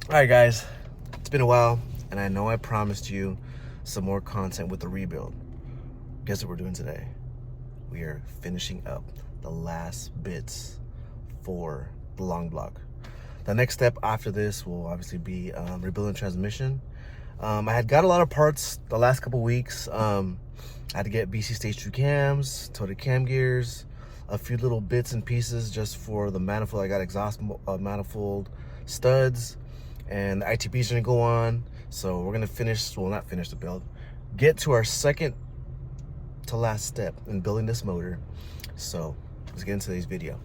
Alright guys, it's been a while, and I know I promised you some more content with the rebuild. Guess what we're doing today? We are finishing up the last bits for the Longblock. The next step after this will obviously be rebuilding transmission. I had got a lot of parts the last couple weeks. I had to get BC Stage 2 cams, Toda cam gears, a few little bits and pieces just for the manifold. I got exhaust manifold studs, and the ITBs are gonna go on. So we're gonna finish, well, not finish the build, get to our second to last step in building this motor. So let's get into today's video.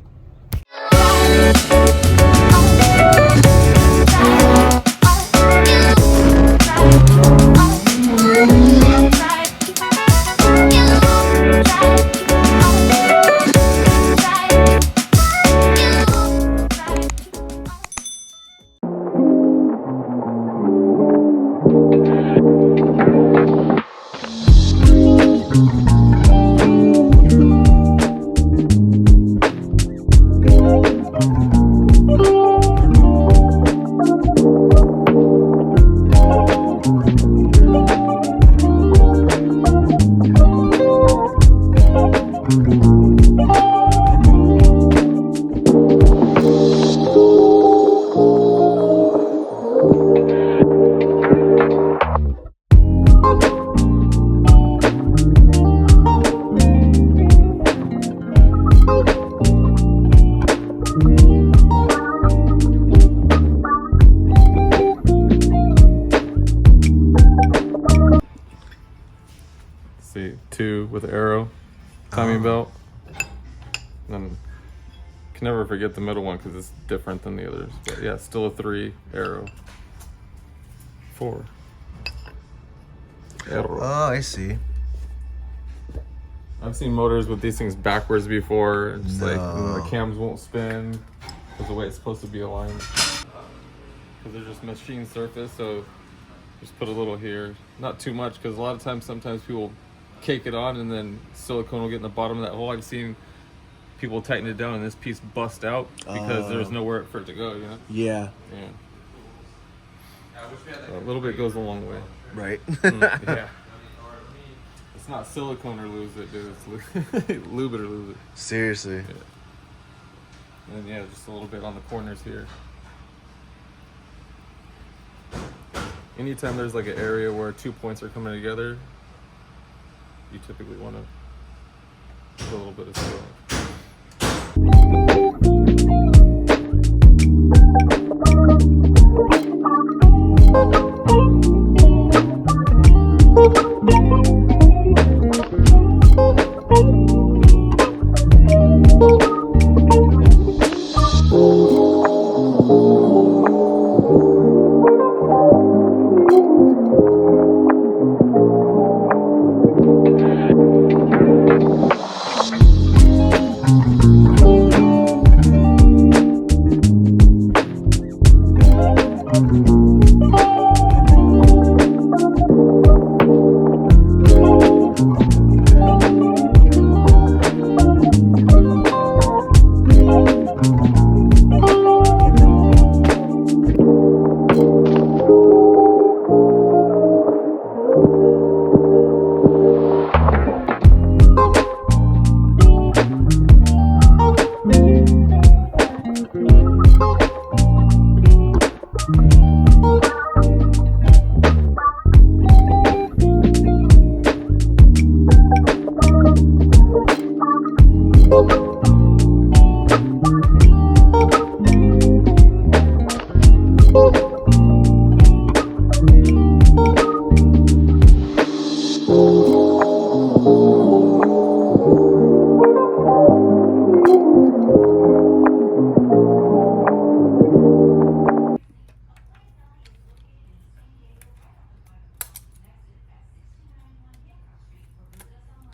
See, 2 with arrow, timing belt. And can never forget the middle one because it's different than the others. But yeah, still a 3 arrow. 4 arrow. Oh, I see. I've seen motors with these things backwards before, and just like No. the cams won't spin because the way it's supposed to be aligned. Because they're just machine surface, so just put a little here, not too much, because a lot of times, sometimes people cake it on and then silicone will get in the bottom of that hole. I've seen people tighten it down and this piece bust out because there's nowhere for it to go, you know? Yeah. So a little bit goes a long way. Right. Yeah. It's not silicone or lose it, dude. It's lube it or lose it. Seriously. Yeah. And yeah, just a little bit on the corners here. Anytime there's like an area where 2 points are coming together, you typically want to put a little bit of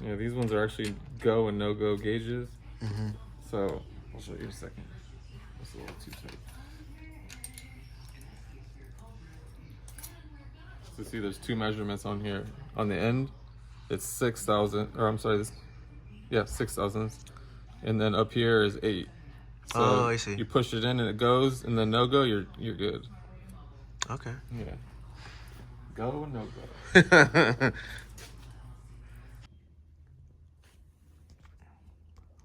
Yeah, these ones are actually go and no-go gauges. So I'll show you in a second. It's a little too tight. So see, there's 2 measurements on here. On the end, it's 6,000, or I'm sorry, this, yeah, 6,000. And then up here is 8. So oh, I see. you push it in and it goes, and then no-go, you're good. Okay. Yeah. Go, no go.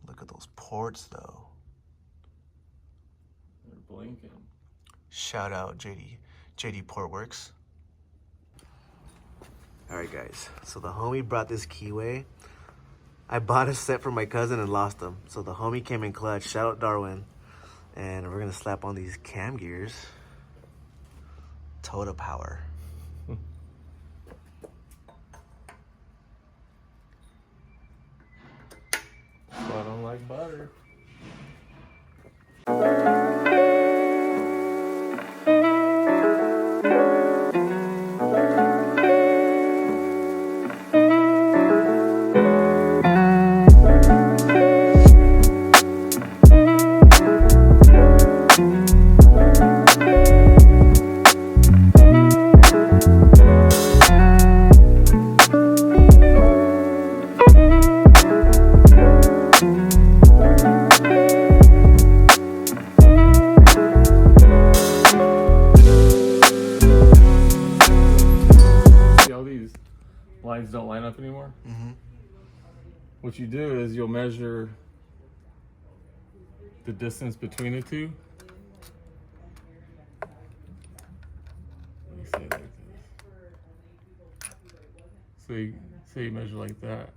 Look at those ports, though. They're blinking. Shout out JD Portworks. All right, guys. So the homie brought this keyway. I bought a set for my cousin and lost them. So the homie came in clutch. Shout out Darwin. And we're gonna slap on these cam gears. Toda power. But I'm like butter. Lines don't line up anymore. What you do is you'll measure the distance between the two. Let me say it like this. So you measure like that.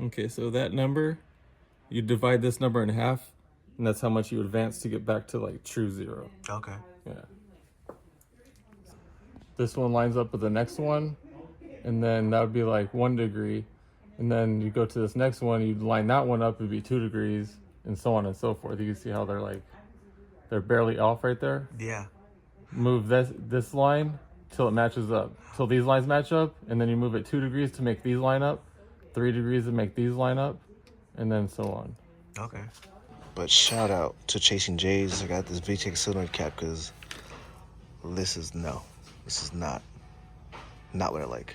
Okay, so that number, you divide this number in half, and that's how much you advance to get back to like true zero. Okay. Yeah. This one lines up with the next one, and then that would be like 1 degree. And then you go to this next one, you line that one up, it'd be 2 degrees, and so on and so forth. You can see how they're barely off right there. Yeah. Move this line till it matches up, till these lines match up, and then you move it 2 degrees to make these line up, 3 degrees to make these line up, and then so on. Okay. But shout out to Chasing Jays. I got this VTEC cylinder cap because this is not what I like.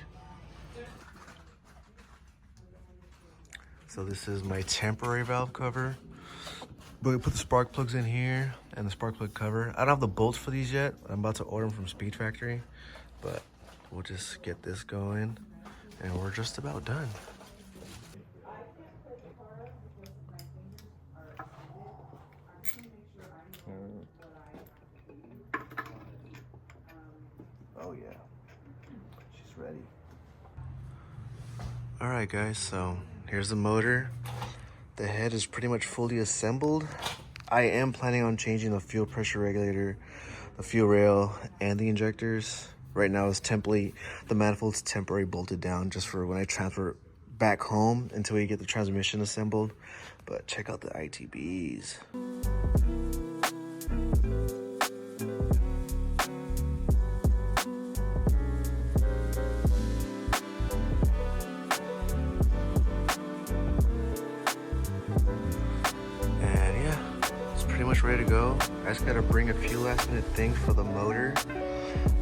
So this is my temporary valve cover. But we put the spark plugs in here and the spark plug cover. I don't have the bolts for these yet. I'm about to order them from Speed Factory, but we'll just get this going and we're just about done. Oh yeah, she's ready. All right guys, so here's the motor. The head is pretty much fully assembled. I am planning on changing the fuel pressure regulator, the fuel rail, and the injectors. Right now the manifold's temporarily bolted down just for when I transfer back home until we get the transmission assembled. But check out the ITBs. Ready to go. I just gotta bring a few last minute things for the motor,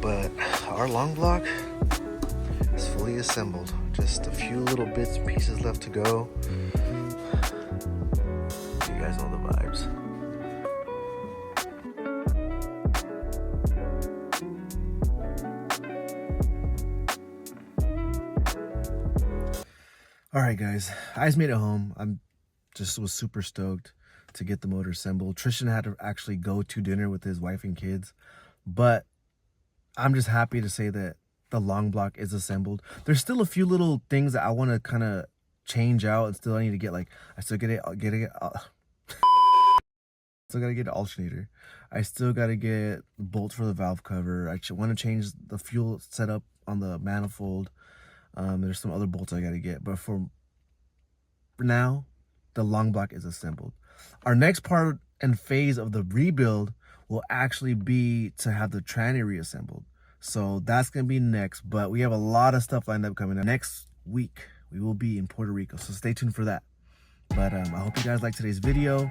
but our Longblock is fully assembled. Just a few little bits and pieces left to go. You guys know the vibes. All right guys, I just made it home. Was super stoked to get the motor assembled. Tristan had to actually go to dinner with his wife and kids, but I'm just happy to say that the Longblock is assembled. There's still a few little things that I want to kind of change out, and still I need to get I still gotta get an alternator. I still gotta get bolts for the valve cover. I want to change the fuel setup on the manifold. There's some other bolts I gotta get, but for now, the Longblock is assembled. Our next part and phase of the rebuild will actually be to have the tranny reassembled. So that's going to be next, but we have a lot of stuff lined up coming up. Next week, we will be in Puerto Rico, so stay tuned for that. But I hope you guys like today's video.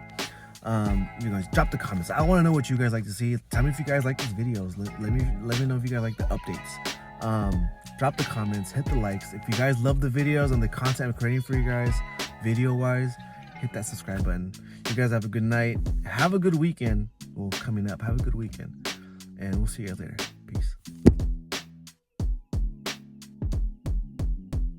You guys drop the comments. I want to know what you guys like to see. Tell me if you guys like these videos. Let me know if you guys like the updates. Drop the comments, hit the likes. If you guys love the videos and the content I'm creating for you guys, video-wise, hit that subscribe button. You guys have a good night. Have a good weekend. Well, coming up, have a good weekend. And we'll see you guys later.